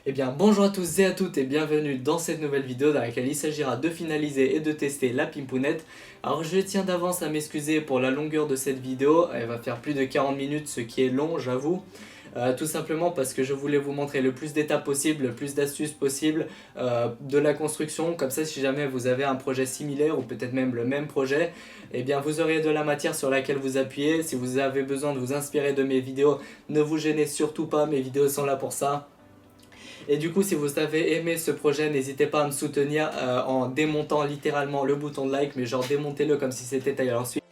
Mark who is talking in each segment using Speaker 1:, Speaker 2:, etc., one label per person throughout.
Speaker 1: Eh bien bonjour à tous et à toutes et bienvenue dans cette nouvelle vidéo dans laquelle il s'agira de finaliser et de tester la pimpounette. Alors je tiens d'avance à m'excuser pour la longueur de cette vidéo, elle va faire plus de 40 minutes ce qui est long j'avoue. Tout simplement parce que je voulais vous montrer le plus d'étapes possible, le plus d'astuces possible de la construction. Comme ça, si jamais vous avez un projet similaire ou peut-être même le même projet, eh bien vous aurez de la matière sur laquelle vous appuyer. Si vous avez besoin de vous inspirer de mes vidéos, ne vous gênez surtout pas, mes vidéos sont là pour ça. Et du coup, si vous avez aimé ce projet, n'hésitez pas à me soutenir en démontant littéralement le bouton de like, mais genre démontez-le comme si c'était Taylor Swift.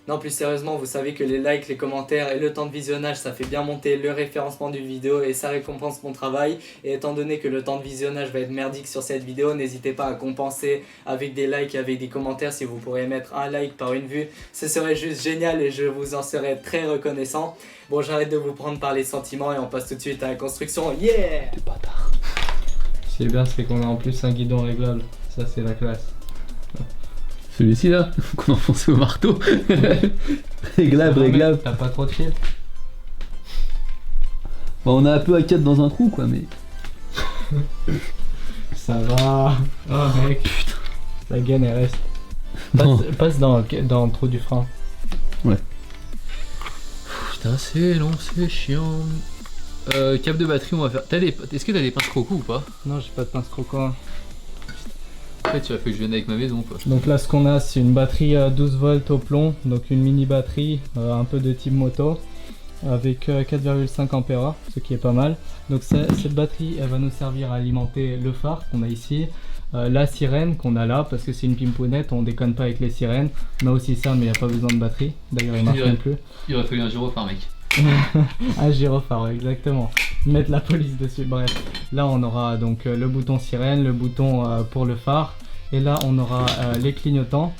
Speaker 1: Non, plus sérieusement, vous savez que les likes, les commentaires et le temps de visionnage, ça fait bien monter le référencement d'une vidéo et ça récompense mon travail. Et étant donné que le temps de visionnage va être merdique sur cette vidéo, n'hésitez pas à compenser avec des likes et avec des commentaires. Si vous pourriez mettre un like par une vue, ce serait juste génial et je vous en serais très reconnaissant. Bon, j'arrête de vous prendre par les sentiments et on passe tout de suite à la construction. Yeah!
Speaker 2: T'es bâtard.
Speaker 3: Ce qui est bien, c'est qu'on a en plus un guidon réglable. Ça, c'est la classe.
Speaker 2: Celui-ci là, qu'on a enfoncé au marteau. Réglable, réglable.
Speaker 3: T'as pas trop de fil?
Speaker 2: Bon, on a un peu à 4 dans un trou quoi, mais.
Speaker 3: Ça va. Oh mec.
Speaker 2: Putain.
Speaker 3: La gaine elle reste.
Speaker 2: Non.
Speaker 3: Passe dans le trou du frein.
Speaker 2: Ouais. Putain, c'est long, c'est chiant. Câble de batterie, on va faire. Est-ce que t'as des pinces croco ou pas?
Speaker 3: Non, j'ai pas de pince croquant.
Speaker 2: En fait, tu as fait que je vienne avec ma maison quoi.
Speaker 3: Donc là, ce qu'on a, c'est une batterie 12 volts au plomb. Donc une mini batterie, un peu de type moto. Avec 4,5 ampères, ce qui est pas mal. Donc cette batterie, elle va nous servir à alimenter le phare qu'on a ici. La sirène qu'on a là, parce que c'est une pimpounette, on déconne pas avec les sirènes. On a aussi ça, mais il n'y a pas besoin de batterie. D'ailleurs, il marche même plus.
Speaker 2: Il aurait fallu un gyrophare, mec.
Speaker 3: Un gyrophare, ouais, exactement. Mettre la police dessus. Bref, là on aura donc le bouton sirène, le bouton pour le phare. Et là on aura les clignotants,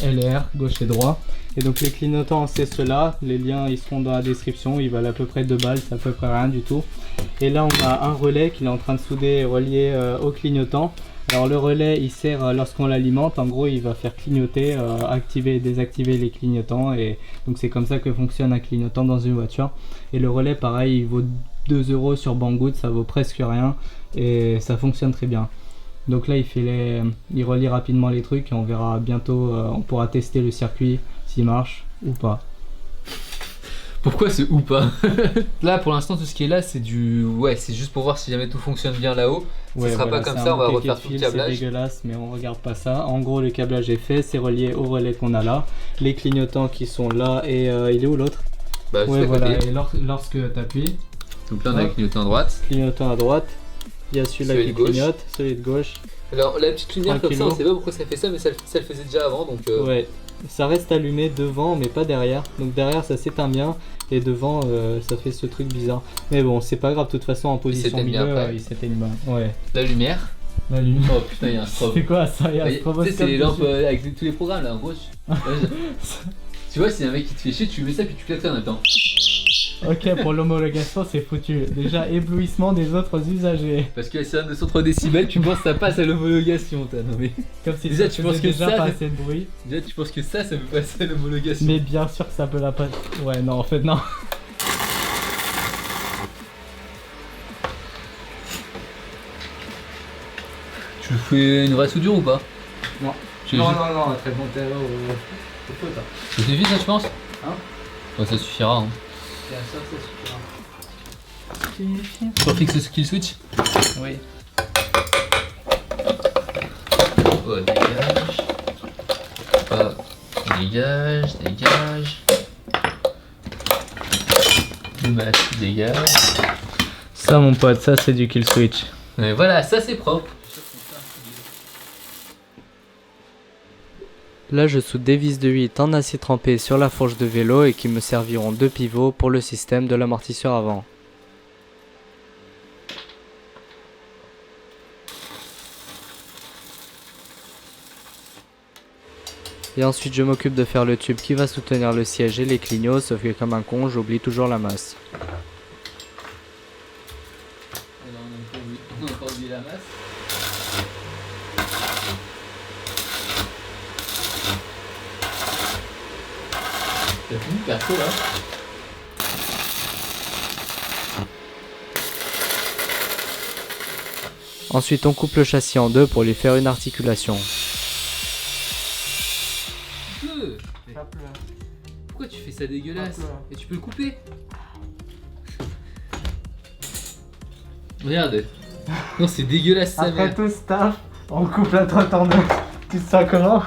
Speaker 3: LR, gauche et droit. Et donc les clignotants, c'est ceux-là. Les liens ils seront dans la description. Ils valent à peu près 2 balles, c'est à peu près rien du tout. Et là on a un relais qu'il est en train de souder et relier au clignotant. Alors le relais il sert lorsqu'on l'alimente, en gros il va faire clignoter, activer et désactiver les clignotants et donc c'est comme ça que fonctionne un clignotant dans une voiture. Et le relais pareil il vaut 2 € sur Banggood, ça vaut presque rien et ça fonctionne très bien. Donc là il relie rapidement les trucs et on verra bientôt, on pourra tester le circuit s'il marche ou pas.
Speaker 2: Pourquoi ce ou pas? Là pour l'instant tout ce qui est là c'est du. Ouais, c'est juste pour voir si jamais tout fonctionne bien là-haut.
Speaker 3: Ouais,
Speaker 2: ça sera
Speaker 3: voilà,
Speaker 2: pas comme ça, on va refaire tout le câblage.
Speaker 3: C'est dégueulasse mais on regarde pas ça. En gros le câblage est fait, c'est relié au relais qu'on a là. Les clignotants qui sont là et il est où l'autre?
Speaker 2: Bah
Speaker 3: Ouais voilà,
Speaker 2: côté.
Speaker 3: et lorsque tu appuies,
Speaker 2: Donc là on a le clignotant à droite.
Speaker 3: clignotant à droite, il y a celui-là
Speaker 2: Celui
Speaker 3: qui
Speaker 2: de gauche.
Speaker 3: clignote, celui de gauche.
Speaker 2: Alors la petite lumière comme ça on
Speaker 3: Tranquillo.
Speaker 2: sait pas pourquoi ça fait ça mais ça le faisait déjà avant donc
Speaker 3: Ouais, ça reste allumé devant mais pas derrière. Donc derrière ça s'éteint bien et devant ça fait ce truc bizarre. Mais bon, c'est pas grave, de toute façon en position
Speaker 2: s'éteigne bien
Speaker 3: milieu,
Speaker 2: après.
Speaker 3: il s'éteigne bien. Ouais.
Speaker 2: la lumière.
Speaker 3: La lumière.
Speaker 2: Oh putain il y a un strobe.
Speaker 3: C'est quoi ça? Il y a un
Speaker 2: Tu sais
Speaker 3: stroboscope
Speaker 2: c'est les lampes
Speaker 3: dessus.
Speaker 2: avec tous les programmes là en gros. Tu vois s'il y a un mec qui te fait chier tu mets ça puis tu claques ça en même temps.
Speaker 3: Ok, pour l'homologation c'est foutu. Déjà éblouissement des autres usagers.
Speaker 2: Parce que la sirène de 103 décibels tu penses que ça passe à l'homologation t'as non mais.
Speaker 3: Comme si
Speaker 2: Déjà,
Speaker 3: ça
Speaker 2: tu
Speaker 3: faisait
Speaker 2: penses que
Speaker 3: déjà
Speaker 2: ça,
Speaker 3: pas
Speaker 2: c'est-
Speaker 3: assez de bruit.
Speaker 2: Déjà tu penses que ça peut passer à l'homologation.
Speaker 3: Mais bien sûr que ça peut la passer. Ouais non en fait non.
Speaker 2: Tu fais une vraie soudure ou pas?
Speaker 3: Non.
Speaker 2: Tu
Speaker 3: Non, très bon terreau. C'est faux ça.
Speaker 2: Ça suffit ça je pense?
Speaker 3: Hein?
Speaker 2: Ouais ça suffira hein.
Speaker 3: C'est ça, ça
Speaker 2: Tu refixes le kill switch?
Speaker 3: suffira. Oui.
Speaker 2: Oh dégage. Oh dégage, dégage. Le masque dégage.
Speaker 3: Ça mon pote, ça c'est du kill switch.
Speaker 2: Et voilà, ça c'est propre.
Speaker 1: Là je soude des vis de 8 en acier trempé sur la fourche de vélo et qui me serviront de pivot pour le système de l'amortisseur avant. Et ensuite je m'occupe de faire le tube qui va soutenir le siège et les clignots, sauf que comme un con j'oublie toujours la masse.
Speaker 2: On a encore oublié la masse. T'as fini perso là?
Speaker 1: Ensuite on coupe le châssis en deux pour lui faire une articulation.
Speaker 2: Pourquoi tu fais ça dégueulasse? Et tu peux le couper? Regarde. Non, c'est dégueulasse ça.
Speaker 3: Après tout ce taf, on coupe la trotte en deux. Tu te sens comment?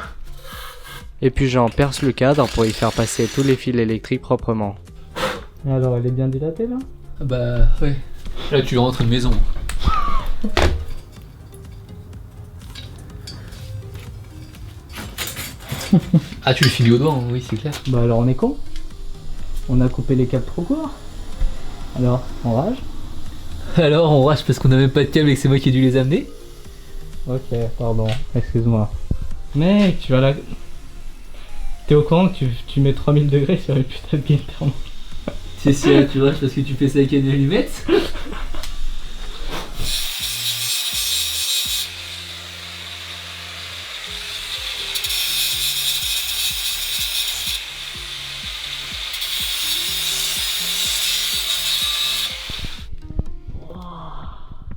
Speaker 1: Et puis j'en perce le cadre pour y faire passer tous les fils électriques proprement.
Speaker 3: Et alors, elle est bien dilatée là?
Speaker 2: Bah ouais. Là tu rentres une maison. Ah, tu le finis au doigt, hein, oui, c'est clair.
Speaker 3: Bah alors on est con. On a coupé les câbles trop courts. Alors, on rage?
Speaker 2: Alors on rage parce qu'on a même pas de câble et que c'est moi qui ai dû les amener.
Speaker 3: Ok, pardon, excuse-moi. Mec, tu vas la... T'es au courant que tu mets 3000 degrés sur une putain de game thermo?
Speaker 2: Si, tu rages parce que tu fais ça avec une allumette.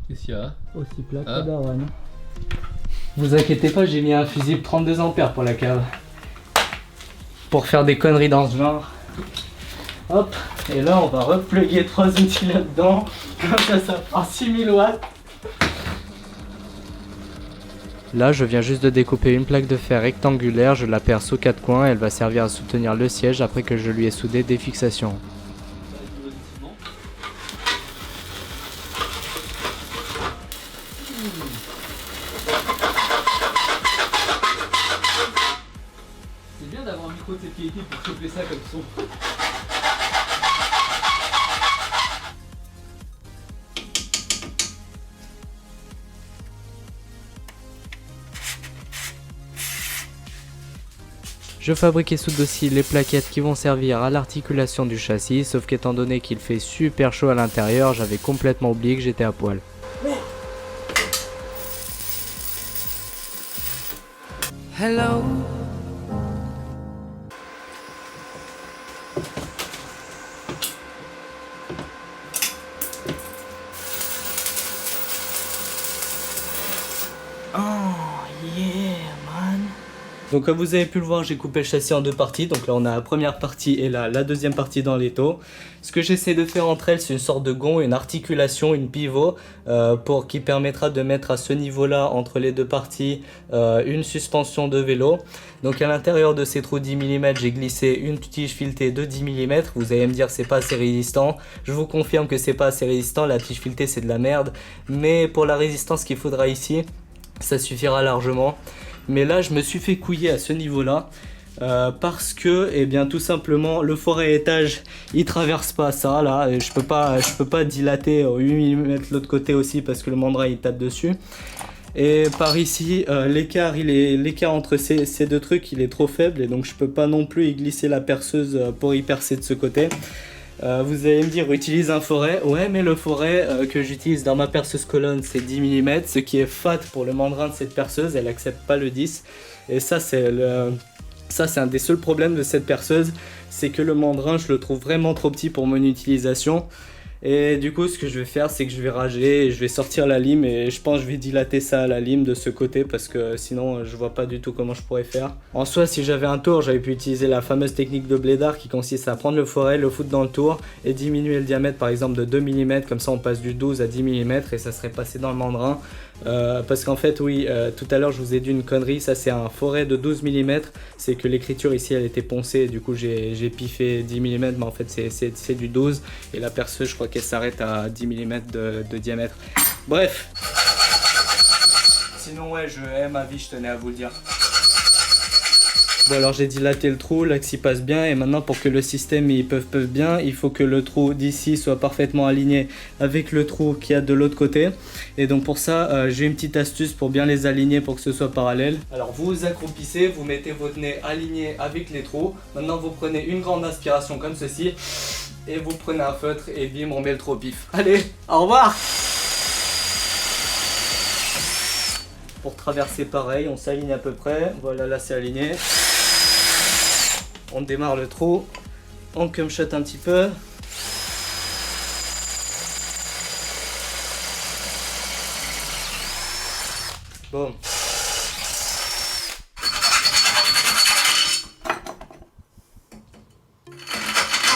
Speaker 2: Qu'est-ce qu'il y a?
Speaker 3: Aussi plat
Speaker 2: Ah.
Speaker 3: que Darwan.
Speaker 1: Vous inquiétez pas, j'ai mis un fusible 32 ampères pour la cave. Pour faire des conneries dans ce genre. Hop, et là on va repluguer 3 outils là-dedans. Comme ça prend 6000 watts. Là je viens juste de découper une plaque de fer rectangulaire, je la perce aux 4 coins, elle va servir à soutenir le siège après que je lui ai soudé des fixations.
Speaker 2: C'est bien d'avoir un micro de cette qualité pour choper ça comme son.
Speaker 1: Je fabrique et soude aussi les plaquettes qui vont servir à l'articulation du châssis, sauf qu'étant donné qu'il fait super chaud à l'intérieur, j'avais complètement oublié que j'étais à poil. Hello. Donc comme vous avez pu le voir, j'ai coupé le châssis en deux parties. Donc là on a la première partie et là la deuxième partie dans l'étau. Ce que j'essaie de faire entre elles, c'est une sorte de gond, une articulation, une pivot qui permettra de mettre à ce niveau-là entre les deux parties une suspension de vélo. Donc à l'intérieur de ces trous 10 mm, j'ai glissé une tige filetée de 10 mm. Vous allez me dire c'est pas assez résistant. Je vous confirme que c'est pas assez résistant, la tige filetée c'est de la merde. Mais pour la résistance qu'il faudra ici, ça suffira largement. Mais là je me suis fait couiller à ce niveau là parce que eh bien tout simplement le forêt étage il traverse pas ça là et je peux pas dilater 8 mm de l'autre côté aussi parce que le mandrin il tape dessus. Et par ici l'écart entre ces deux trucs il est trop faible et donc je peux pas non plus y glisser la perceuse pour y percer de ce côté. Vous allez me dire utilise un forêt. Ouais, mais le forêt que j'utilise dans ma perceuse colonne c'est 10 mm, ce qui est fat pour le mandrin de cette perceuse, elle accepte pas le 10. Et ça c'est un des seuls problèmes de cette perceuse, c'est que le mandrin je le trouve vraiment trop petit pour mon utilisation. Et du coup ce que je vais faire c'est que je vais rager et je vais sortir la lime et je pense que je vais dilater ça à la lime de ce côté parce que sinon je vois pas du tout comment je pourrais faire. En soi si j'avais un tour j'avais pu utiliser la fameuse technique de blédard qui consiste à prendre le forêt, le foutre dans le tour et diminuer le diamètre par exemple de 2 mm, comme ça on passe du 12 à 10 mm et ça serait passé dans le mandrin. Parce qu'en fait oui, tout à l'heure je vous ai dit une connerie, ça c'est un forêt de 12 mm, c'est que l'écriture ici elle était poncée et du coup j'ai piffé 10 mm mais en fait c'est du 12 et la perceuse je crois qu'elle s'arrête à 10 mm de diamètre. Bref, sinon ouais je hais ma vie, je tenais à vous le dire. Bon alors j'ai dilaté le trou, l'axe il passe bien et maintenant pour que le système il peuvent bien, il faut que le trou d'ici soit parfaitement aligné avec le trou qu'il y a de l'autre côté. Et donc pour ça j'ai une petite astuce pour bien les aligner pour que ce soit parallèle. Alors vous vous accroupissez, vous mettez votre nez aligné avec les trous. Maintenant vous prenez une grande inspiration comme ceci et vous prenez un feutre et bim on met le trou au pif. Allez, au revoir. Pour traverser pareil, on s'aligne à peu près, voilà là c'est aligné. On démarre le trou, on cum shot un petit peu. Bon.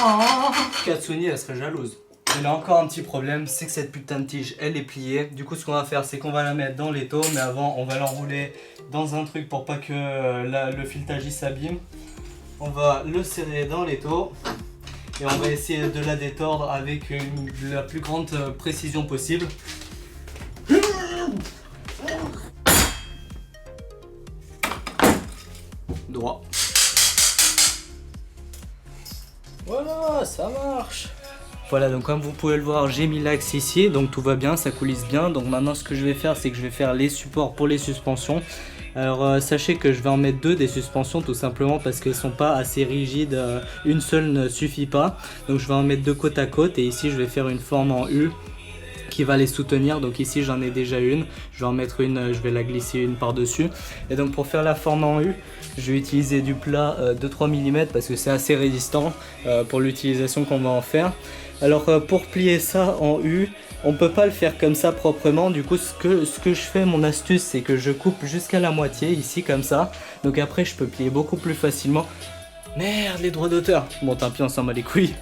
Speaker 1: Oh, Katsuni, elle serait jalouse. Il a encore un petit problème, c'est que cette putain de tige, elle est pliée. Du coup, ce qu'on va faire, c'est qu'on va la mettre dans l'étau, mais avant, on va l'enrouler dans un truc pour pas que le filetage s'abîme. On va le serrer dans l'étau et on va essayer de la détordre avec la plus grande précision possible. Droit. Voilà, ça marche. Voilà, donc comme vous pouvez le voir, j'ai mis l'axe ici, donc tout va bien, ça coulisse bien. Donc maintenant ce que je vais faire, c'est que je vais faire les supports pour les suspensions. Alors sachez que je vais en mettre 2 des suspensions, tout simplement parce qu'elles sont pas assez rigides, une seule ne suffit pas. Donc je vais en mettre 2 côte à côte et ici je vais faire une forme en U qui va les soutenir. Donc ici j'en ai déjà une, je vais en mettre une, je vais la glisser une par dessus. Et donc pour faire la forme en U, je vais utiliser du plat de 3 mm parce que c'est assez résistant pour l'utilisation qu'on va en faire. Alors pour plier ça en U, on peut pas le faire comme ça proprement. Du coup ce que je fais, mon astuce, c'est que je coupe jusqu'à la moitié ici comme ça. Donc après je peux plier beaucoup plus facilement. Merde, les droits d'auteur. Bon tant pis, on s'en bat les couilles.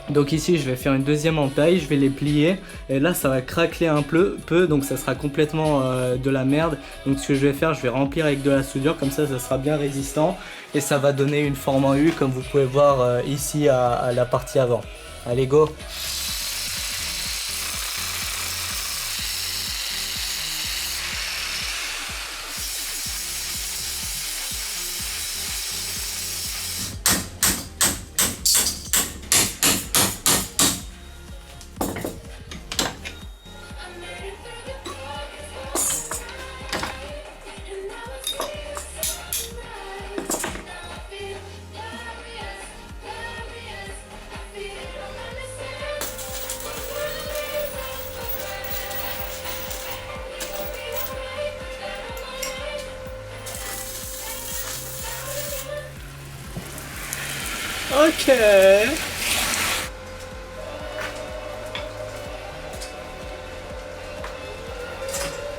Speaker 1: Donc ici je vais faire une deuxième entaille, je vais les plier et là ça va craqueler un peu donc ça sera complètement de la merde. Donc ce que je vais faire, je vais remplir avec de la soudure, comme ça sera bien résistant et ça va donner une forme en U comme vous pouvez voir ici à la partie avant. Allez go! Ok.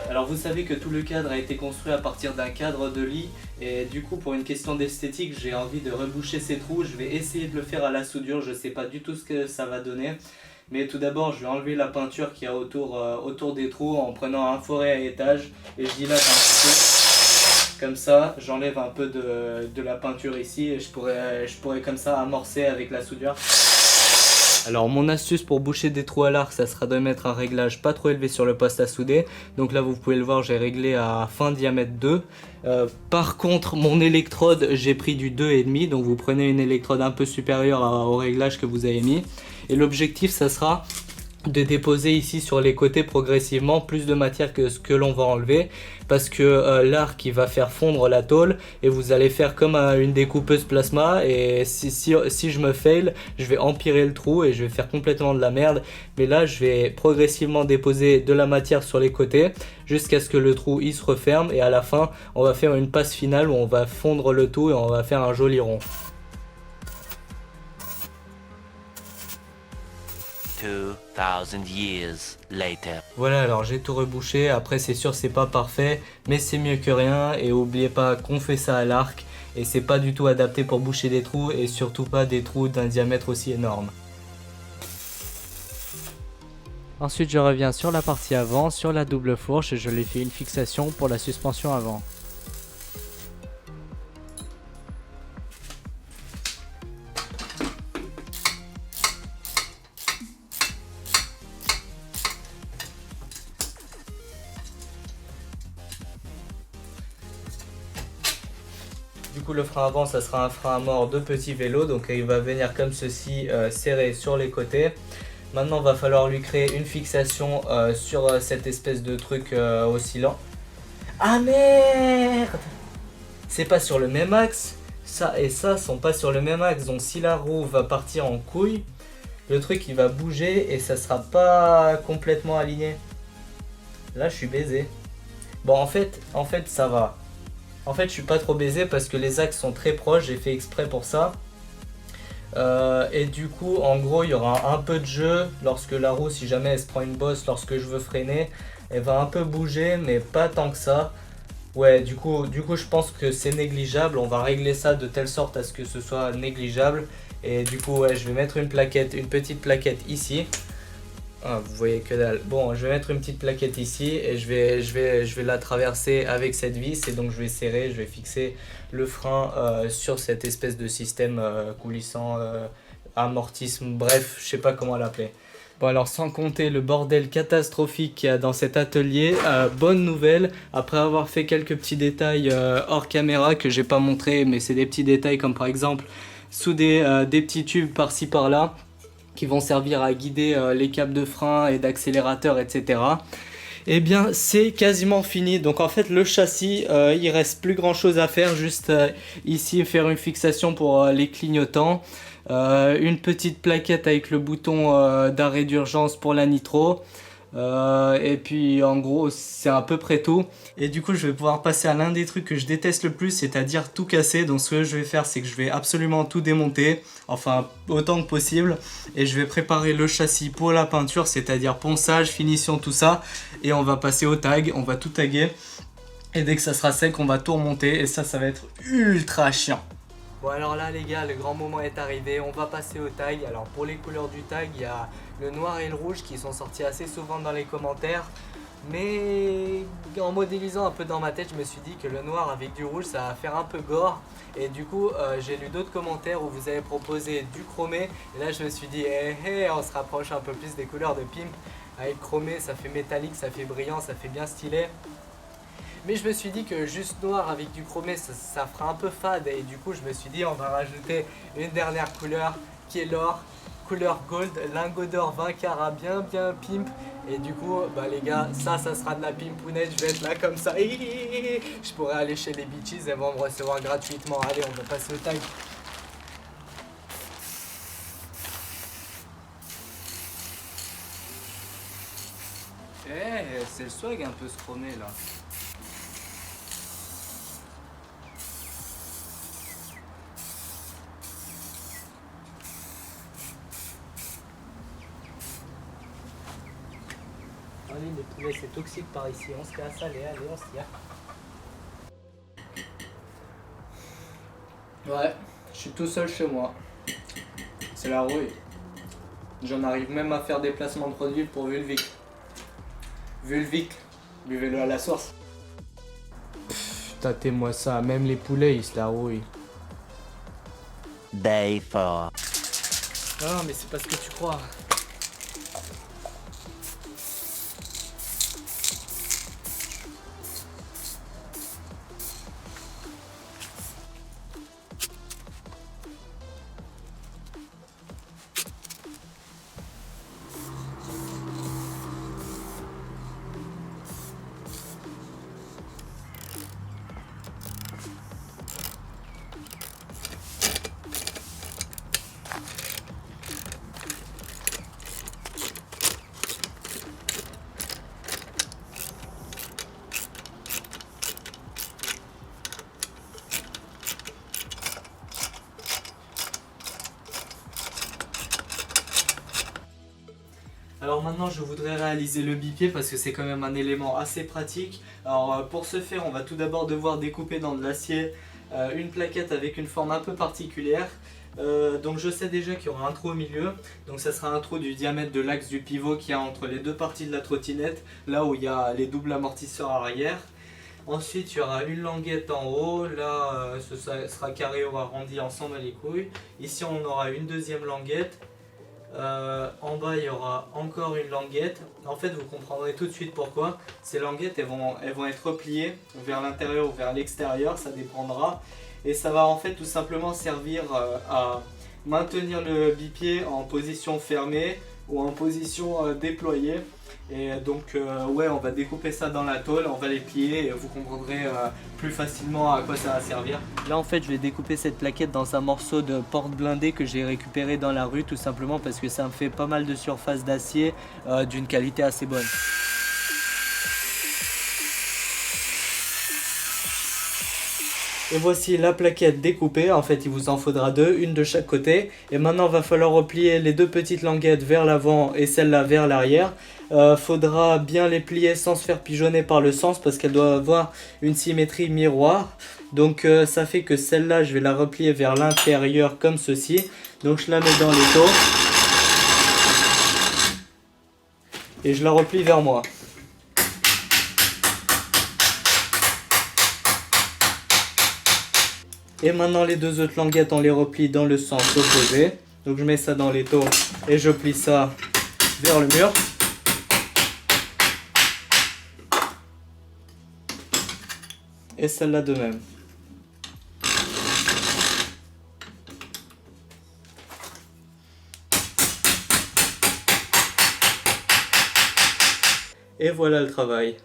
Speaker 1: Alors vous savez que tout le cadre a été construit à partir d'un cadre de lit et du coup pour une question d'esthétique j'ai envie de reboucher ces trous. Je vais essayer de le faire à la soudure, je sais pas du tout ce que ça va donner. Mais tout d'abord je vais enlever la peinture qu'il y a autour des trous en prenant un forêt à étage et je dilate un petit peu. Comme ça, j'enlève un peu de la peinture ici et je pourrais comme ça amorcer avec la soudure. Alors mon astuce pour boucher des trous à l'arc, ça sera de mettre un réglage pas trop élevé sur le poste à souder. Donc là vous pouvez le voir, j'ai réglé à fin diamètre 2. Par contre mon électrode, j'ai pris du 2,5. Donc vous prenez une électrode un peu supérieure au réglage que vous avez mis. Et l'objectif ça sera de déposer ici sur les côtés progressivement plus de matière que ce que l'on va enlever parce que l'arc il va faire fondre la tôle et vous allez faire comme une découpeuse plasma et si je me fail, je vais empirer le trou et je vais faire complètement de la merde. Mais là je vais progressivement déposer de la matière sur les côtés jusqu'à ce que le trou il se referme et à la fin on va faire une passe finale où on va fondre le tout et on va faire un joli rond.
Speaker 4: 2000 years later.
Speaker 1: Voilà, alors j'ai tout rebouché, après c'est sûr c'est pas parfait mais c'est mieux que rien et oubliez pas qu'on fait ça à l'arc et c'est pas du tout adapté pour boucher des trous et surtout pas des trous d'un diamètre aussi énorme. Ensuite je reviens sur la partie avant, sur la double fourche et je lui fais une fixation pour la suspension avant. Du coup le frein avant ça sera un frein à mort de petit vélo, donc il va venir comme ceci serré sur les côtés. Maintenant il va falloir lui créer une fixation sur cette espèce de truc oscillant. Ah merde! C'est pas sur le même axe, ça et ça sont pas sur le même axe, donc si la roue va partir en couille, le truc il va bouger et ça sera pas complètement aligné. Là je suis baisé. Bon en fait ça va. En fait je suis pas trop baisé parce que les axes sont très proches, j'ai fait exprès pour ça. Et du coup, en gros, il y aura un peu de jeu lorsque la roue, si jamais elle se prend une bosse, lorsque je veux freiner, elle va un peu bouger, mais pas tant que ça. Ouais, du coup, je pense que c'est négligeable. On va régler ça de telle sorte à ce que ce soit négligeable. Et du coup, ouais, je vais mettre une petite plaquette ici. Ah, vous voyez que dalle. Bon, je vais mettre une petite plaquette ici et je vais la traverser avec cette vis. Et donc, je vais serrer, je vais fixer le frein sur cette espèce de système coulissant, amortissement, bref, je sais pas comment l'appeler. Bon, alors sans compter le bordel catastrophique qu'il y a dans cet atelier, bonne nouvelle, après avoir fait quelques petits détails hors caméra que j'ai pas montré, mais c'est des petits détails comme par exemple souder des petits tubes par-ci par-là qui vont servir à guider les câbles de frein et d'accélérateur, etc. Eh bien, c'est quasiment fini. Donc en fait, le châssis, il reste plus grand chose à faire, juste ici faire une fixation pour les clignotants. Une petite plaquette avec le bouton d'arrêt d'urgence pour la nitro, et puis en gros c'est à peu près tout. Et du coup je vais pouvoir passer à l'un des trucs que je déteste le plus, c'est-à-dire tout casser. Donc ce que je vais faire, c'est que je vais absolument tout démonter, enfin autant que possible, et je vais préparer le châssis pour la peinture, c'est-à-dire ponçage, finition, tout ça, et on va passer au tag, on va tout taguer, et dès que ça sera sec on va tout remonter, et ça va être ultra chiant. Bon, alors là les gars, le grand moment est arrivé, on va passer au tag. Alors pour les couleurs du tag, il y a le noir et le rouge qui sont sortis assez souvent dans les commentaires. Mais en modélisant un peu dans ma tête, je me suis dit que le noir avec du rouge, ça va faire un peu gore. Et du coup, j'ai lu d'autres commentaires où vous avez proposé du chromé. Et là je me suis dit, on se rapproche un peu plus des couleurs de Pimp. Avec chromé, ça fait métallique, ça fait brillant, ça fait bien stylé. Mais je me suis dit que juste noir avec du chromé, ça fera un peu fade. Et du coup, je me suis dit, on va rajouter une dernière couleur qui est l'or. Couleur gold, lingot d'or 20 carats, bien pimp. Et du coup, bah les gars, ça sera de la pimpounette. Je vais être là comme ça. Je pourrais aller chez les bitches, elles vont me recevoir gratuitement. Allez, on va passer au tag. C'est le swag un peu ce chromé là. Allez, les poulets, c'est toxique par ici. On se casse, allez, on se tire. Ouais, je suis tout seul chez moi. C'est la rouille. J'en arrive même à faire des placements de produits pour Vulvic. Vulvic, buvez-le à la source. Tâtez-moi ça, même les poulets, ils se la rouillent.
Speaker 4: Day 4.
Speaker 1: Ah, mais c'est pas ce que tu crois. Alors maintenant je voudrais réaliser le bipied parce que c'est quand même un élément assez pratique. Alors pour ce faire on va tout d'abord devoir découper dans de l'acier une plaquette avec une forme un peu particulière. Donc je sais déjà qu'il y aura un trou au milieu, donc ça sera un trou du diamètre de l'axe du pivot qu'il y a entre les deux parties de la trottinette, là où il y a les doubles amortisseurs arrière. Ensuite il y aura une languette en haut, là ce sera carré ou arrondi, on s'en bat les couilles. Ici on aura une deuxième languette. En bas il y aura encore une languette. En fait vous comprendrez tout de suite pourquoi. Ces languettes elles vont être repliées vers l'intérieur ou vers l'extérieur, ça dépendra. Et ça va en fait tout simplement servir à maintenir le bipied en position fermée ou en position déployée. Et donc ouais, on va découper ça dans la tôle, on va les plier et vous comprendrez plus facilement à quoi ça va servir. Là en fait je vais découper cette plaquette dans un morceau de porte blindée que j'ai récupéré dans la rue, tout simplement parce que ça me fait pas mal de surface d'acier d'une qualité assez bonne. Et voici la plaquette découpée, en fait il vous en faudra deux, une de chaque côté. Et maintenant il va falloir replier les deux petites languettes vers l'avant et celle-là vers l'arrière. Faudra bien les plier sans se faire pigeonner par le sens parce qu'elle doit avoir une symétrie miroir. Donc ça fait que celle-là je vais la replier vers l'intérieur comme ceci. Donc je la mets dans l'étau. Et je la replie vers moi. Et maintenant les deux autres languettes on les replie dans le sens opposé. Donc je mets ça dans l'étau et je plie ça vers le mur. Et celle-là de même. Et voilà le travail.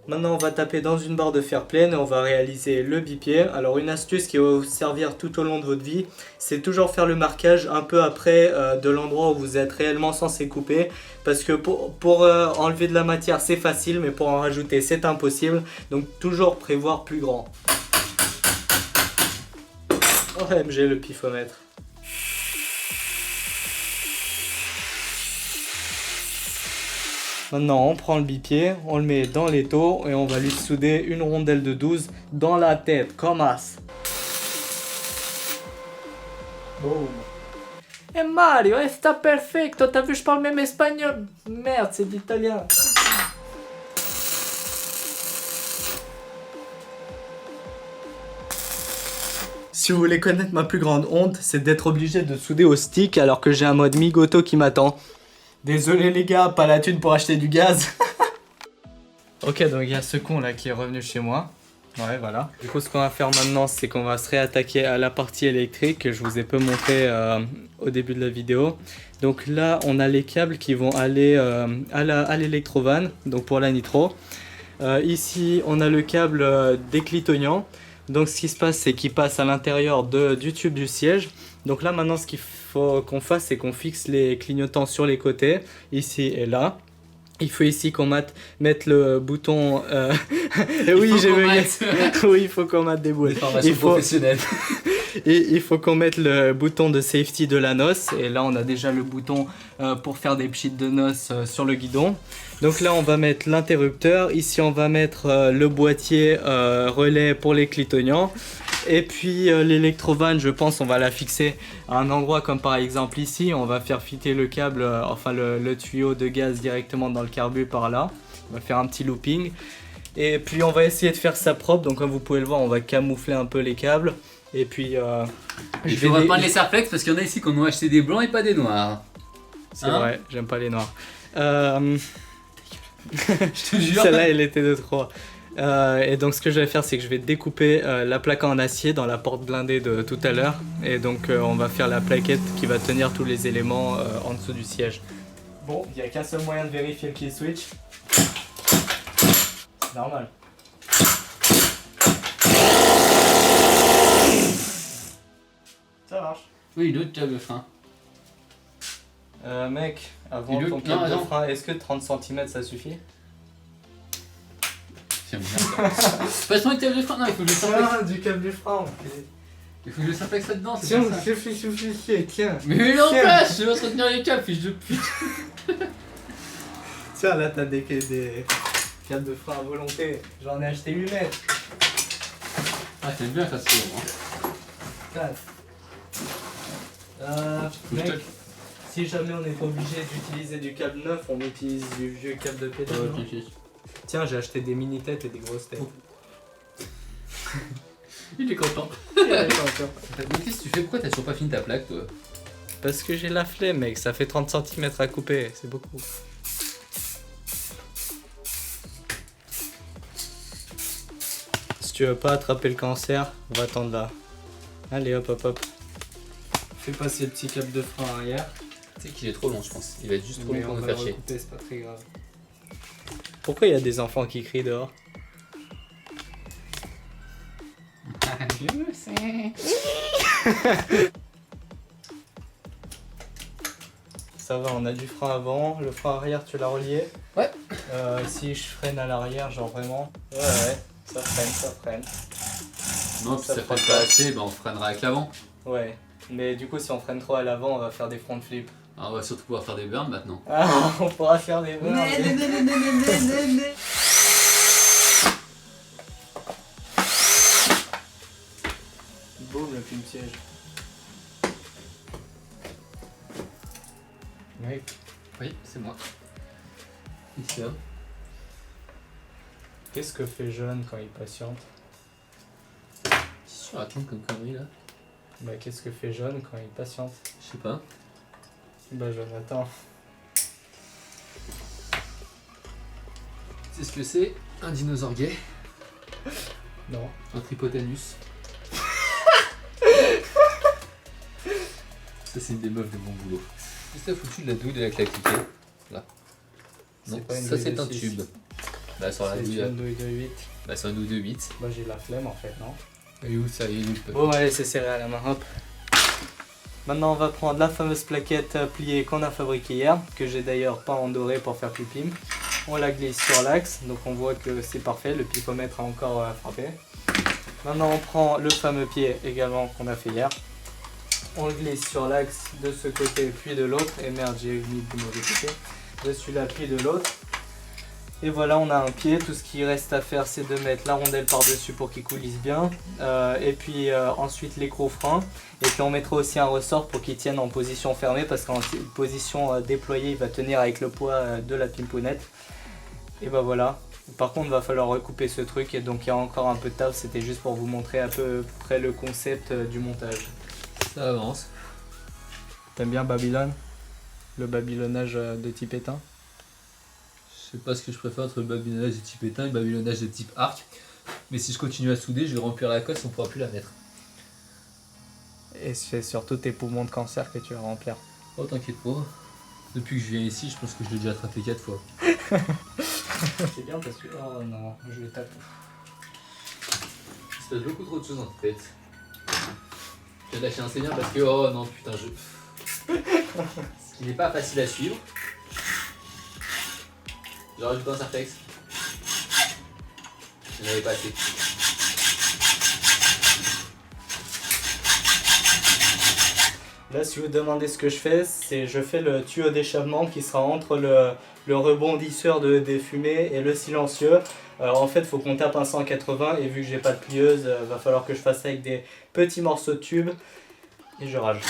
Speaker 1: Maintenant on va taper dans une barre de fer pleine et on va réaliser le bipied. Alors une astuce qui va vous servir tout au long de votre vie, c'est toujours faire le marquage un peu après de l'endroit où vous êtes réellement censé couper. Parce que pour enlever de la matière c'est facile, mais pour en rajouter c'est impossible. Donc toujours prévoir plus grand. OMG le pifomètre. Maintenant on prend le bipied, on le met dans l'étau et on va lui souder une rondelle de 12 dans la tête, comme as. Boum. Et Mario, está perfecto, t'as vu je parle même espagnol. Merde, c'est d'italien. Si vous voulez connaître ma plus grande honte, c'est d'être obligé de souder au stick alors que j'ai un mode Migoto qui m'attend. Désolé les gars, pas la thune pour acheter du gaz. Ok, donc il y a ce con là qui est revenu chez moi. Ouais, voilà. Du coup, ce qu'on va faire maintenant, c'est qu'on va se réattaquer à la partie électrique que je vous ai peu montré au début de la vidéo. Donc là, on a les câbles qui vont aller à l'électrovanne, donc pour la nitro. Ici, on a le câble déclitognant. Donc ce qui se passe, c'est qu'il passe à l'intérieur du tube du siège. Donc là, maintenant, ce qu'il faut qu'on fasse, c'est qu'on fixe les clignotants sur les côtés, ici et là. Il faut ici qu'on mette le bouton... oui, j'ai bugué. Oui, il faut qu'on mette des boules.
Speaker 2: Formation professionnelle.
Speaker 1: Et il faut qu'on mette le bouton de safety de la noce. Et là, on a déjà le bouton pour faire des pchites de noce sur le guidon. Donc là, on va mettre l'interrupteur. Ici, on va mettre le boîtier relais pour les clitognants. Et puis l'électrovanne, je pense, on va la fixer à un endroit comme par exemple ici. On va faire fitter le câble, enfin le tuyau de gaz directement dans le carbu par là. On va faire un petit looping. Et puis on va essayer de faire ça propre. Donc comme vous pouvez le voir, on va camoufler un peu les câbles. Et puis
Speaker 2: je vais pas les Serflex parce qu'il y en a ici qui en ont acheté des blancs et pas des noirs.
Speaker 1: C'est vrai, j'aime pas les noirs.
Speaker 2: Je te jure.
Speaker 1: Celle-là, elle était de 3. Et donc ce que je vais faire, c'est que je vais découper la plaque en acier dans la porte blindée de tout à l'heure. Et donc on va faire la plaquette qui va tenir tous les éléments en dessous du siège. Bon, il n'y a qu'un seul moyen de vérifier le kill switch. C'est normal. Ça marche.
Speaker 2: Oui, l'autre câble de frein.
Speaker 1: Mec, avant ton câble de frein, est-ce que 30 cm ça suffit?
Speaker 2: Passe-moi le câble de frein, non, il faut que je simplexe.
Speaker 1: Du câble de frein,
Speaker 2: Il faut que je simplexe là-dedans, c'est
Speaker 1: tiens,
Speaker 2: pas ça.
Speaker 1: tiens.
Speaker 2: Mais mets-le en place, je vais entretenir les câbles, fiche de pute.
Speaker 1: Tiens, là t'as des câbles de frein à volonté. J'en ai acheté 8 mètres.
Speaker 2: Ah, t'aimes bien ça, c'est bon.
Speaker 1: Mec, si jamais on n'est pas obligé d'utiliser du câble neuf, on utilise du vieux câble de pédale. Tiens, j'ai acheté des mini-têtes et des grosses têtes.
Speaker 2: Il est content.
Speaker 1: Ouais,
Speaker 2: Mais qu'est-ce que tu fais? Pourquoi t'as toujours pas fini ta plaque, toi?
Speaker 1: parce que j'ai la flemme, mec, ça fait 30 cm à couper, c'est beaucoup. Si tu veux pas attraper le cancer, on va attendre là. Allez, hop, hop, hop. Fais passer le petit câble de frein arrière.
Speaker 2: Tu sais qu'il est trop long, je pense. Il va être juste trop long
Speaker 1: Mais
Speaker 2: pour
Speaker 1: on
Speaker 2: nous
Speaker 1: va
Speaker 2: faire
Speaker 1: le
Speaker 2: chier.
Speaker 1: recouper, c'est pas très grave. Pourquoi il y a des enfants qui crient dehors?
Speaker 2: Je sais.
Speaker 1: Ça va, on a du frein avant, le frein arrière tu l'as relié?
Speaker 2: Ouais.
Speaker 1: Si je freine à l'arrière, genre vraiment. Ouais, ça freine, ça freine.
Speaker 2: Non, puis
Speaker 1: Ça
Speaker 2: ça
Speaker 1: fera
Speaker 2: freine
Speaker 1: pas.
Speaker 2: pas assez, ben on freinera avec l'avant.
Speaker 1: Ouais, mais du coup si on freine trop à l'avant, on va faire des front flips.
Speaker 2: Alors, on va surtout pouvoir faire des burns maintenant.
Speaker 1: Ah, on pourra faire des burns. Boum, le plume siège. Mec,
Speaker 2: Oui, c'est moi. Ici, là.
Speaker 1: qu'est-ce que fait Jeune quand il patiente?
Speaker 2: Qu'est-ce que tu racontes comme connerie là?
Speaker 1: Bah qu'est-ce que fait Jeune quand il patiente?
Speaker 2: Je sais pas.
Speaker 1: Bah Jonathan.
Speaker 2: C'est ce que c'est un dinosaure gay,
Speaker 1: Non.
Speaker 2: un tripotanus. Ça, c'est une des meufs de mon boulot. Qu'est-ce que t'as foutu de la douille de la claquette? Là. Non,
Speaker 1: C'est pas une
Speaker 2: ça
Speaker 1: douille
Speaker 2: c'est
Speaker 1: de
Speaker 2: un
Speaker 1: six.
Speaker 2: tube. Bah, sur la
Speaker 1: C'est
Speaker 2: douille,
Speaker 1: une douille de 8.
Speaker 2: bah, c'est un douille de 8.
Speaker 1: Bah j'ai la flemme en fait, non?
Speaker 2: Et où ça? Il est où le peu?
Speaker 1: Bon allez, c'est serré à la main, hop. Maintenant on va prendre la fameuse plaquette pliée qu'on a fabriquée hier, que j'ai d'ailleurs pas endorée pour faire plus pimp. On la glisse sur l'axe, donc on voit que c'est parfait, le pifomètre a encore frappé. Maintenant on prend le fameux pied également qu'on a fait hier. On le glisse sur l'axe de ce côté puis de l'autre, et merde j'ai mis du mauvais côté, de celui-là puis de l'autre. Et voilà, on a un pied. Tout ce qui reste à faire, c'est de mettre la rondelle par-dessus pour qu'il coulisse bien. Et puis ensuite l'écrou-frein. Et puis on mettra aussi un ressort pour qu'il tienne en position fermée, parce qu'en position déployée, il va tenir avec le poids de la pimpounette. Et bah voilà. Par contre, il va falloir recouper ce truc. Et donc il y a encore un peu de taf. C'était juste pour vous montrer à peu près le concept du montage.
Speaker 2: Ça avance.
Speaker 1: T'aimes bien Babylone? Le babylonnage de type éteint?
Speaker 2: Je sais pas ce que je préfère entre le babylonnage de type éteint et le babylonnage de type arc. Mais si je continue à souder, je vais remplir la cosse et on pourra plus la mettre.
Speaker 1: Et c'est surtout tes poumons de cancer que tu vas remplir.
Speaker 2: Oh, t'inquiète pas. Depuis que je viens ici, je pense que je l'ai déjà attrapé 4 fois.
Speaker 1: C'est bien parce que... Oh non, je vais taper.
Speaker 2: Il se passe beaucoup trop de choses dans ta tête. Je vais lâcher un seigneur parce que, oh non, putain, je... Ce qui n'est pas facile à suivre. Je rajoute un serpex. Je n'avais pas assez.
Speaker 1: Là, si vous demandez ce que je fais, c'est je fais le tuyau d'échappement qui sera entre le rebondisseur des fumées et le silencieux. En fait, il faut qu'on tape un 180 et vu que j'ai pas de plieuse, va falloir que je fasse ça avec des petits morceaux de tube et je rage.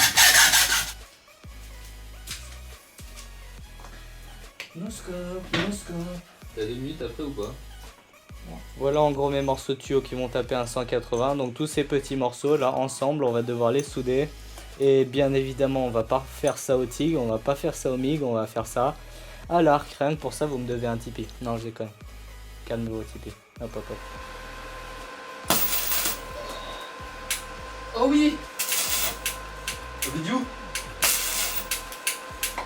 Speaker 2: T'as 2 minutes après ou pas?
Speaker 1: Voilà en gros mes morceaux de tuyau qui vont taper un 180. Donc tous ces petits morceaux là ensemble, on va devoir les souder. Et bien évidemment, on va pas faire ça au TIG, on va pas faire ça au MIG, on va faire ça à l'arc. Rien que pour ça, vous me devez un Tipeee. Non, je déconne. Calmez-vous, Tipeee. Hop, hop, hop.
Speaker 2: Oh oui! Vidéo?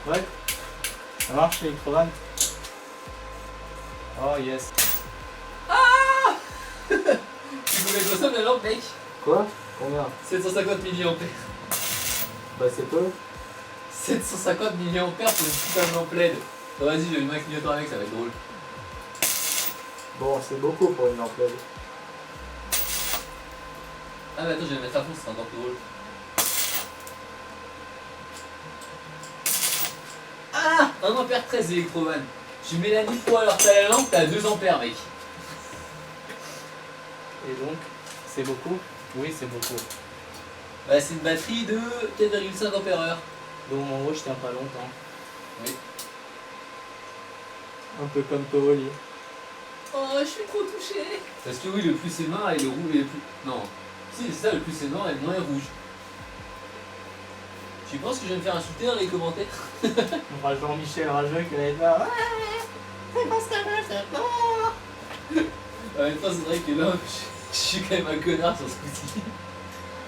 Speaker 1: Ouais. Ça marche l'électrovan? Oh yes.
Speaker 2: Tu voulais quoi ça de la lampe, mec?
Speaker 1: Quoi? Combien?
Speaker 2: 750 mAh.
Speaker 1: Bah c'est peu.
Speaker 2: 750 mAh pour une putain de lampe LED. Oh, vas-y, je vais mettre un clignotant avec, ça va être drôle.
Speaker 1: Bon, c'est beaucoup pour une lampe LED.
Speaker 2: Ah, mais attends, je vais mettre à fond, ça sera encore plus drôle. Ah! 1 ampère 13 électrovan. Tu mets la nitro alors que t'as la lampe, t'as 2 ampères, mec.
Speaker 1: Et donc, c'est beaucoup? Oui, c'est beaucoup.
Speaker 2: Bah, c'est une batterie de 4,5 ampères-heure.
Speaker 1: Donc en gros, je tiens pas longtemps.
Speaker 2: Oui.
Speaker 1: Un peu comme Paoli.
Speaker 2: Oh, je suis trop touché. Parce que oui, le plus c'est noir et le rouge est le plus... Non. Si, c'est ça, le plus c'est noir et le moins est rouge. Tu penses que je vais me faire insulter dans les commentaires?
Speaker 1: On va Jean-Michel Rageux qui va être là. C'est parce que je sais pas.
Speaker 2: En même temps, c'est vrai que là, je suis quand même un connard sur ce coup-ci.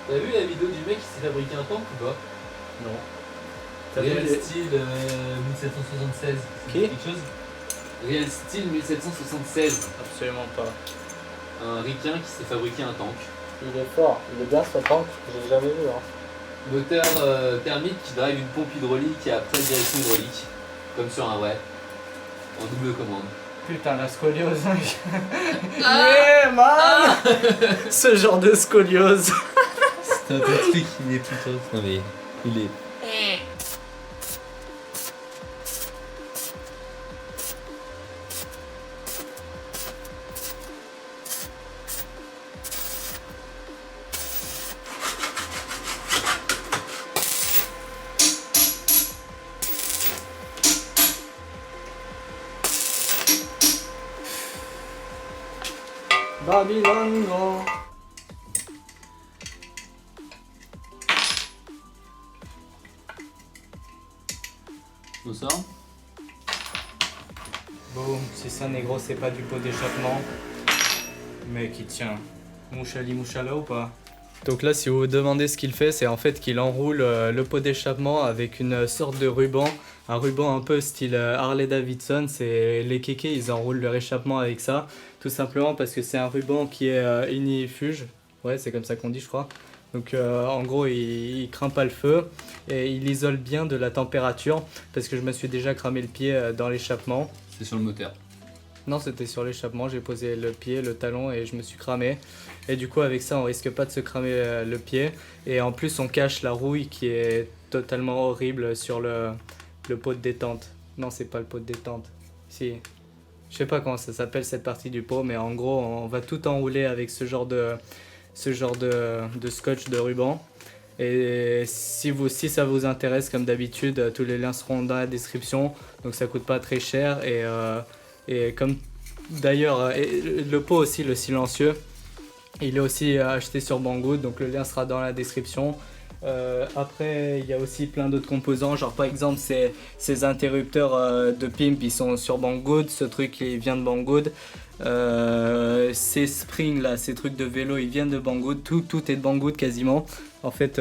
Speaker 2: T'as vu la vidéo du mec qui s'est fabriqué un tank ou pas?
Speaker 1: Non.
Speaker 2: Real Steel 1776.
Speaker 1: Qui?
Speaker 2: Quelque chose? Real Steel 1776.
Speaker 1: Absolument pas.
Speaker 2: Un ricain qui s'est fabriqué un tank.
Speaker 1: Il est fort, il est bien ce tank, j'ai jamais vu. Hein.
Speaker 2: Moteur thermique qui drive une pompe hydraulique et après direction hydraulique. Comme sur un vrai. En double commande.
Speaker 1: Putain, la scoliose. Yeah, man. Ce genre de scoliose.
Speaker 5: C'est un truc, il est putain. Non mais, il est...
Speaker 1: Babylone grand.
Speaker 2: Tout ça.
Speaker 1: Boum, si ça négro c'est pas du pot d'échappement. Mec il tient. Mouchali mouchala ou pas? Donc là si vous vous demandez ce qu'il fait, c'est en fait qu'il enroule le pot d'échappement avec une sorte de ruban. Un ruban un peu style Harley Davidson, c'est les kékés ils enroulent leur échappement avec ça. Tout simplement parce que c'est un ruban qui est ignifuge. Ouais c'est comme ça qu'on dit je crois. Donc en gros il craint pas le feu et il isole bien de la température parce que je me suis déjà cramé le pied dans l'échappement.
Speaker 2: C'est sur le moteur.
Speaker 1: Non c'était sur l'échappement, j'ai posé le pied, le talon et je me suis cramé. Et du coup avec ça on risque pas de se cramer le pied. Et en plus on cache la rouille qui est totalement horrible sur le pot de détente. Non c'est pas le pot de détente. Si. Je sais pas comment ça s'appelle cette partie du pot mais en gros on va tout enrouler avec ce genre de scotch de ruban. Et si ça vous intéresse comme d'habitude tous les liens seront dans la description. Donc ça coûte pas très cher et comme d'ailleurs le pot aussi le silencieux il est aussi acheté sur Banggood donc le lien sera dans la description. Après il y a aussi plein d'autres composants genre par exemple ces interrupteurs de pimp ils sont sur Banggood, ce truc il vient de Banggood. Ces springs là, ces trucs de vélo ils viennent de Banggood, tout est de Banggood quasiment. En fait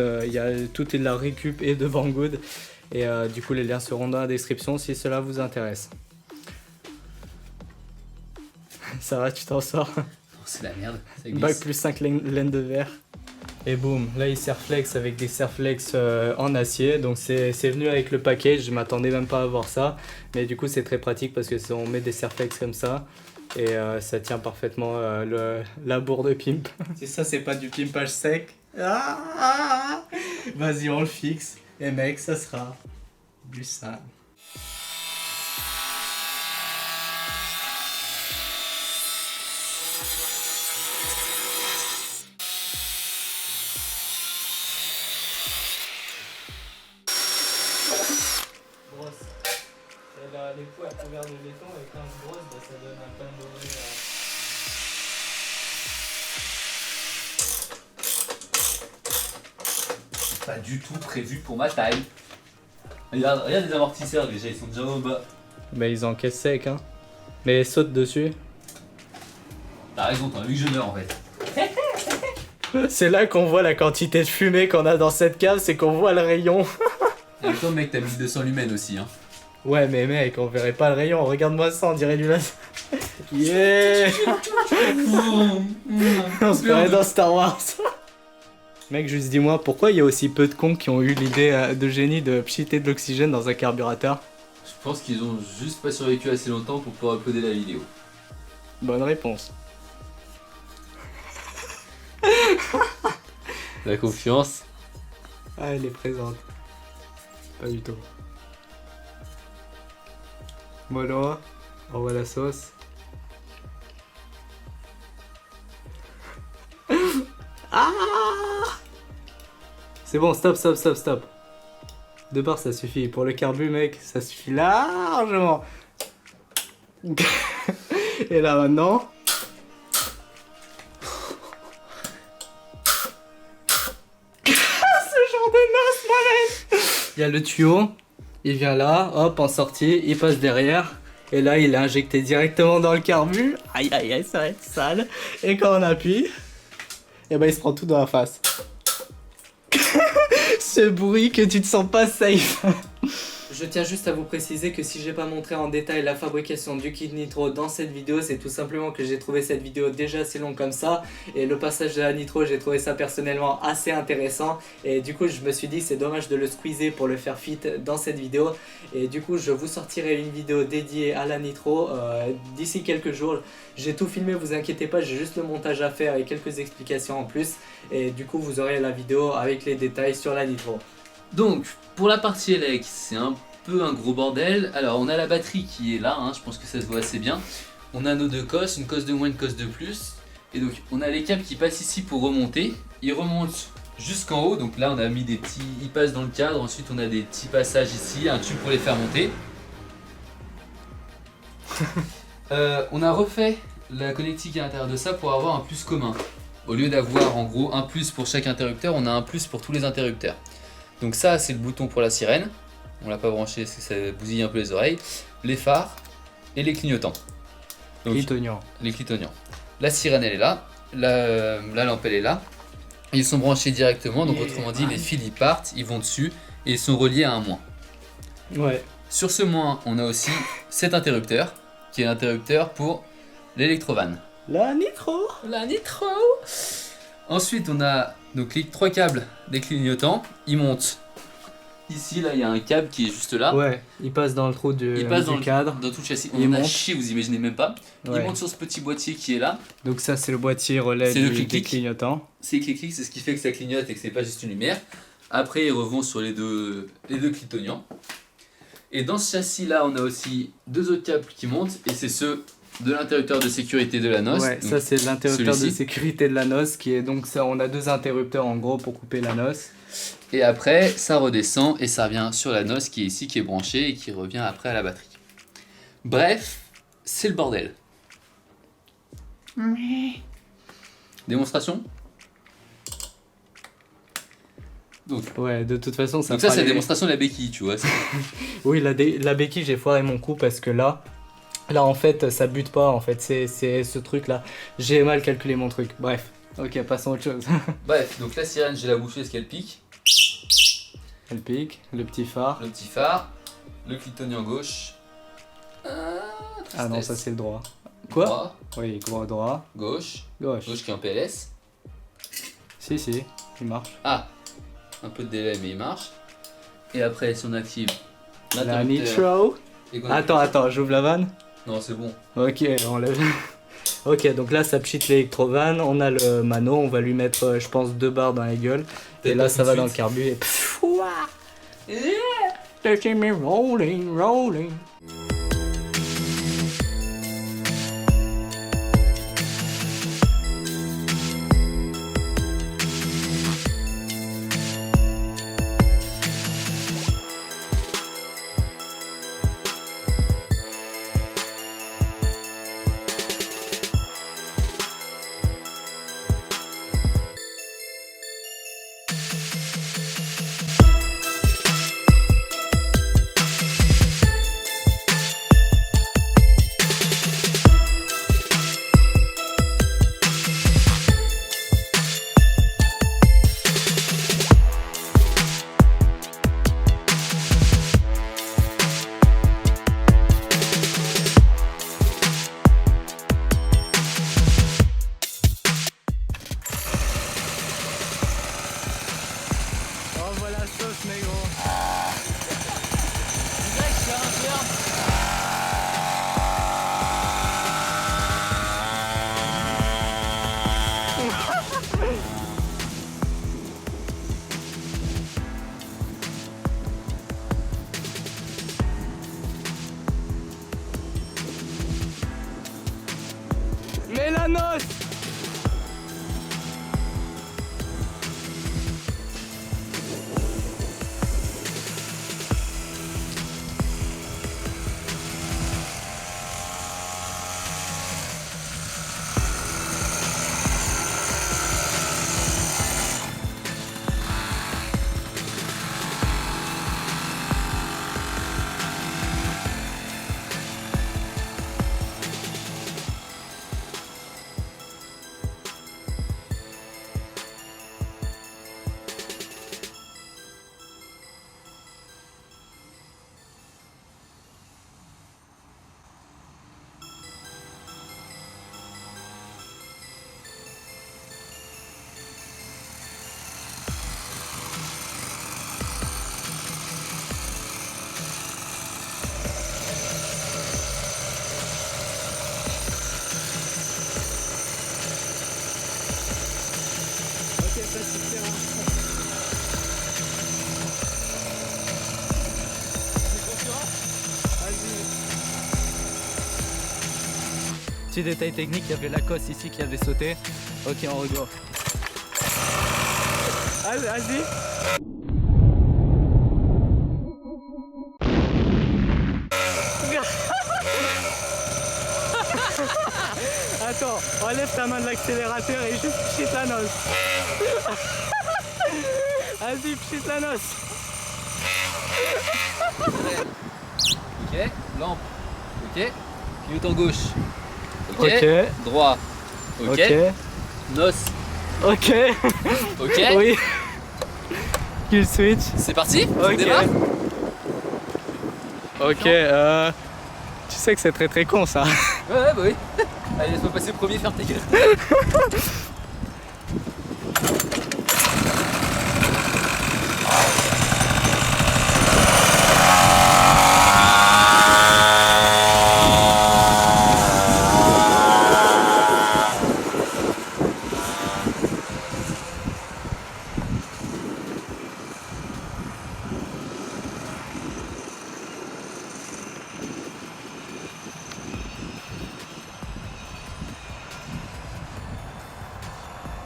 Speaker 1: tout est de la récup et de Banggood et du coup les liens seront dans la description si cela vous intéresse. Ça va, tu t'en sors?
Speaker 2: Oh, c'est la merde. Ça glisse.
Speaker 1: Bac plus 5 laines de verre. Et boum, là il Serflex avec des Serflex en acier. Donc c'est venu avec le package, je m'attendais même pas à voir ça. Mais du coup c'est très pratique parce que on met des Serflex comme ça. Et ça tient parfaitement la bourre de pimp. Si ça c'est pas du pimpage sec. Vas-y on le fixe. Et mec ça sera du sale. Brosse. Les poux à couvert de laiton et quand je brosse, bah, ça donne un pain doré.
Speaker 2: Pas du tout prévu pour ma taille. Regarde les amortisseurs déjà, ils sont déjà au bas.
Speaker 1: Bah ils encaissent sec hein. Mais saute dessus.
Speaker 2: T'as raison, t'as un visionnaire en fait.
Speaker 1: C'est là qu'on voit la quantité de fumée qu'on a dans cette cave, c'est qu'on voit le rayon.
Speaker 2: Et toi mec, t'as 1200 lumens aussi hein.
Speaker 1: Ouais mais mec, on verrait pas le rayon, regarde-moi ça, on dirait du laser. Yeah. On se ferait dans Star Wars. Mec, juste dis-moi, pourquoi il y a aussi peu de cons qui ont eu l'idée de génie de pchiter de l'oxygène dans un carburateur?
Speaker 2: Je pense qu'ils ont juste pas survécu assez longtemps pour pouvoir uploader la vidéo.
Speaker 1: Bonne réponse.
Speaker 2: La confiance.
Speaker 1: Ah, elle est présente. Pas du tout. Voilà, on voit la sauce. Ah! C'est bon, stop. De part, ça suffit. Pour le carbu, mec, ça suffit largement. Et là, maintenant... Ce genre de noce, moi-même. Il y a le tuyau. Il vient là, hop, en sortie, il passe derrière. Et là, il est injecté directement dans le carbu. Aïe, aïe, aïe, ça va être sale. Et quand on appuie, et ben il se prend tout dans la face. Ce bruit que tu te sens pas safe. je tiens juste à vous préciser que si j'ai pas montré en détail la fabrication du kit nitro dans cette vidéo, c'est tout simplement que j'ai trouvé cette vidéo déjà assez longue comme ça, et le passage de la nitro, j'ai trouvé ça personnellement assez intéressant, et du coup je me suis dit c'est dommage de le squeezer pour le faire fit dans cette vidéo, et du coup je vous sortirai une vidéo dédiée à la nitro d'ici quelques jours. J'ai tout filmé, vous inquiétez pas, j'ai juste le montage à faire et quelques explications en plus, et du coup vous aurez la vidéo avec les détails sur la nitro.
Speaker 2: Donc, pour la partie élec, c'est un peu un gros bordel. Alors, on a la batterie qui est là, hein, je pense que ça se voit assez bien. On a nos deux cosses, une cosse de moins, une cosse de plus. Et donc, on a les câbles qui passent ici pour remonter. Ils remontent jusqu'en haut, donc là on a mis des petits... Ils passent dans le cadre, ensuite on a des petits passages ici, un tube pour les faire monter. On a refait la connectique à l'intérieur de ça pour avoir un plus commun. Au lieu d'avoir en gros un plus pour chaque interrupteur, on a un plus pour tous les interrupteurs. Donc ça c'est le bouton pour la sirène, on l'a pas branché parce que ça bousille un peu les oreilles, les phares et les clignotants. Donc, les clignotants. La sirène elle est là, la lampe elle est là, ils sont branchés directement, donc autrement dit les fils ils partent, ils vont dessus et ils sont reliés à un moins.
Speaker 1: Ouais.
Speaker 2: Sur ce moins on a aussi cet interrupteur, qui est l'interrupteur pour l'électrovan.
Speaker 1: La nitro.
Speaker 2: La nitro. Ensuite on a donc les 3 câbles des clignotants, ils montent. Ici là il y a un câble qui est juste là.
Speaker 1: Ouais, il passe dans le trou du cadre.
Speaker 2: Dans tout le châssis.
Speaker 1: Il
Speaker 2: On en a
Speaker 1: monte.
Speaker 2: chier, vous imaginez même pas.
Speaker 1: Ouais.
Speaker 2: Il monte sur ce petit boîtier qui est là.
Speaker 1: Donc ça c'est le boîtier relais
Speaker 2: C'est le
Speaker 1: des
Speaker 2: clic-clic.
Speaker 1: clignotants.
Speaker 2: C'est clic-clic, c'est ce qui fait que ça clignote et que c'est pas juste une lumière. Après ils revont sur les deux clignotants. Et dans ce châssis là on a aussi 2 autres câbles qui montent et c'est ceux de l'interrupteur de sécurité de la noce.
Speaker 1: Ouais,
Speaker 2: Donc,
Speaker 1: ça c'est l'interrupteur de
Speaker 2: celui-ci.
Speaker 1: sécurité de la noce qui est donc ça, on a 2 interrupteurs en gros pour couper la noce.
Speaker 2: Et après ça redescend et ça revient sur la noce qui est ici, qui est branchée et qui revient après à la batterie. Bref, c'est le bordel. Démonstration. Donc
Speaker 1: Ouais, de toute façon ça
Speaker 2: ça c'est
Speaker 1: fera
Speaker 2: la
Speaker 1: les-
Speaker 2: démonstration de la béquille, tu vois.
Speaker 1: Oui, la béquille, j'ai foiré mon coup parce que là en fait ça bute pas en fait, c'est ce truc là. J'ai mal calculé mon truc. Bref, ok, passons à autre chose.
Speaker 2: Bref, donc la sirène, j'ai la bouchée parce qu'elle pique.
Speaker 1: Elle pique, le petit phare.
Speaker 2: Le petit phare, le clignotant gauche.
Speaker 1: Ah non, ça c'est le droit. Quoi?
Speaker 2: Droit,
Speaker 1: Oui, droit,
Speaker 2: gauche,
Speaker 1: gauche.
Speaker 2: gauche qui est en PLS.
Speaker 1: Si, il marche.
Speaker 2: Ah, un peu de délai mais il marche. Et après si on active
Speaker 1: La
Speaker 2: l'interrupteur
Speaker 1: nitro.
Speaker 2: et qu'on-
Speaker 1: Attends, j'ouvre la vanne.
Speaker 2: Non c'est bon.
Speaker 1: Ok, on lève. Ok, donc là ça pchite l'électrovan, on a le mano, on va lui mettre je pense 2 barres dans la gueule. Et
Speaker 2: Peut-être
Speaker 1: là
Speaker 2: pas
Speaker 1: ça
Speaker 2: tout de
Speaker 1: va dans le
Speaker 2: suite.
Speaker 1: carbu et pff, ouah. They see me rolling, rolling. Envoie la sauce, négro. Mais la noce.
Speaker 3: petit détail technique, il y avait la cosse ici qui avait sauté. Ok, on rego. Allez, vas-y. Attends, enlève ta main de l'accélérateur et juste pchit la noce. Vas-y, pchit la noce.
Speaker 2: Ok, lampe. Ok, clignotant gauche. Ok,
Speaker 3: Ok.
Speaker 2: droit. Ok, noce.
Speaker 3: Ok.
Speaker 2: Ok,
Speaker 3: Oui. Kill switch.
Speaker 2: c'est parti, on
Speaker 3: Ok.
Speaker 2: démarre.
Speaker 3: Ok, tu sais que c'est très très con ça.
Speaker 2: Ouais, bah oui. Allez, laisse-moi passer premier, faire tes gueules.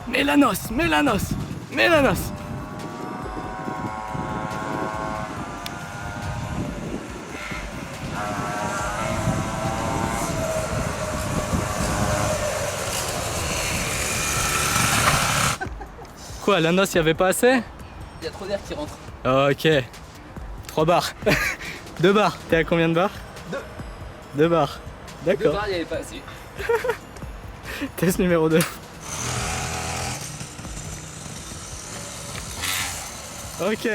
Speaker 3: Mélanos, Mélanos, Mélanos. Quoi, la noce, il n'y avait pas assez?
Speaker 2: Il y a trop d'air qui rentre.
Speaker 3: Ok. 3 barres. 2 barres. T'es à combien de barres?
Speaker 2: 2.
Speaker 3: 2 barres.
Speaker 2: Deux
Speaker 3: D'accord.
Speaker 2: barres, il n'y avait pas assez.
Speaker 3: Test numéro 2. Ok.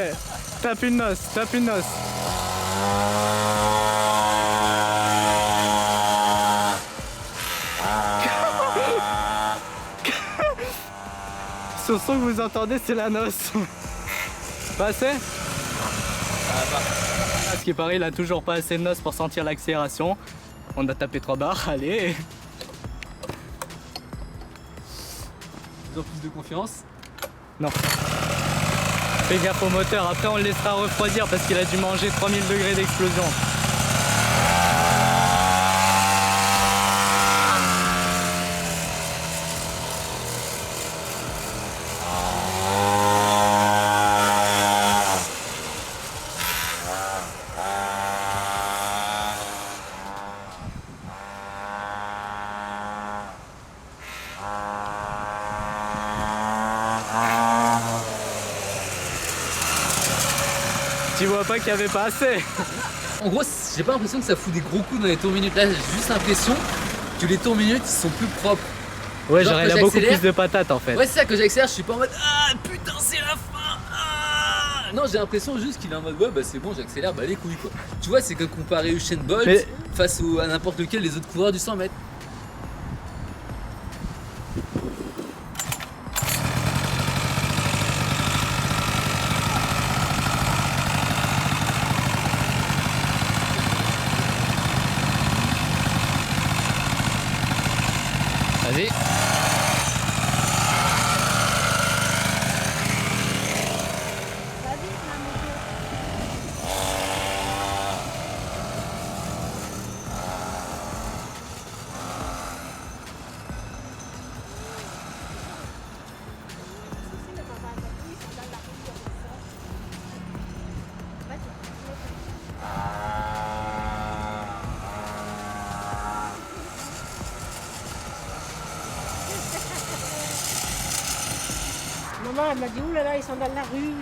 Speaker 3: Tape une noce, tape une noce. Ce son que vous entendez, c'est la noce. Pas assez? À ce qui paraît, il a toujours pas assez de noce pour sentir l'accélération. On a tapé 3 barres, allez.
Speaker 2: Toujours plus de confiance.
Speaker 3: Non. Fais gaffe au moteur, après on le laissera refroidir parce qu'il a dû manger 3000 degrés d'explosion. Tu vois pas qu'il y avait pas assez?
Speaker 2: En gros, j'ai pas l'impression que ça fout des gros coups dans les tours minutes. Là, j'ai juste l'impression que les tours minutes ils sont plus propres.
Speaker 3: Ouais,
Speaker 2: Genre
Speaker 3: genre
Speaker 2: que
Speaker 3: il a beaucoup
Speaker 2: j'accélère.
Speaker 3: plus de patates en fait.
Speaker 2: Ouais, c'est ça, que j'accélère, je suis pas en mode ah putain, c'est la fin. Ah non, j'ai l'impression juste qu'il est en mode ouais, bah c'est bon, j'accélère, bah les couilles quoi. Tu vois, c'est que comparer Usain Bolt
Speaker 3: Mais-
Speaker 2: face à n'importe lequel des autres coureurs du 100 mètres. Vas-y.
Speaker 6: Maman, elle m'a dit, ouh là là, ils sont dans la rue.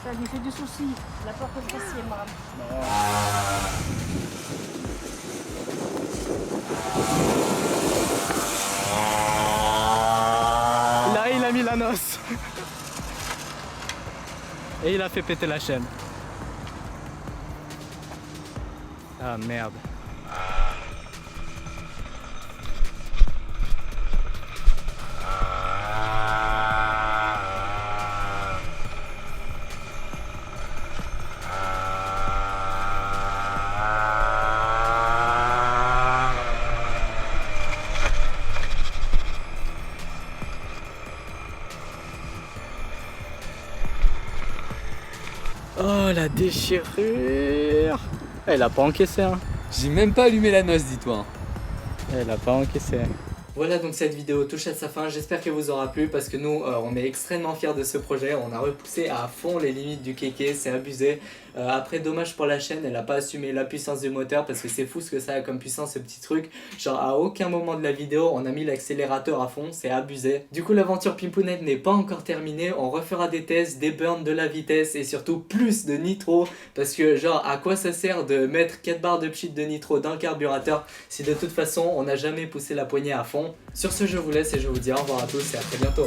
Speaker 6: Ça lui fait du souci. La porte est cassée, maman.
Speaker 3: Là, il a mis la noce. Et il a fait péter la chaîne. Ah merde. Oh la déchirure. Elle a pas encaissé hein.
Speaker 2: J'ai même pas allumé la noce, dis-toi.
Speaker 3: Elle a pas encaissé.
Speaker 1: Voilà, donc cette vidéo touche à sa fin, j'espère qu'elle vous aura plu parce que nous on est extrêmement fiers de ce projet, on a repoussé à fond les limites du kéké, c'est abusé. Après dommage pour la chaîne, elle a pas assumé la puissance du moteur parce que c'est fou ce que ça a comme puissance ce petit truc. Genre à aucun moment de la vidéo on a mis l'accélérateur à fond, c'est abusé. Du coup l'aventure Pimpounette n'est pas encore terminée, on refera des tests, des burns, de la vitesse et surtout plus de nitro parce que genre à quoi ça sert de mettre 4 barres de pchit de nitro dans le carburateur si de toute façon on n'a jamais poussé la poignée à fond. Sur ce je vous laisse et je vous dis au revoir à tous et à très bientôt.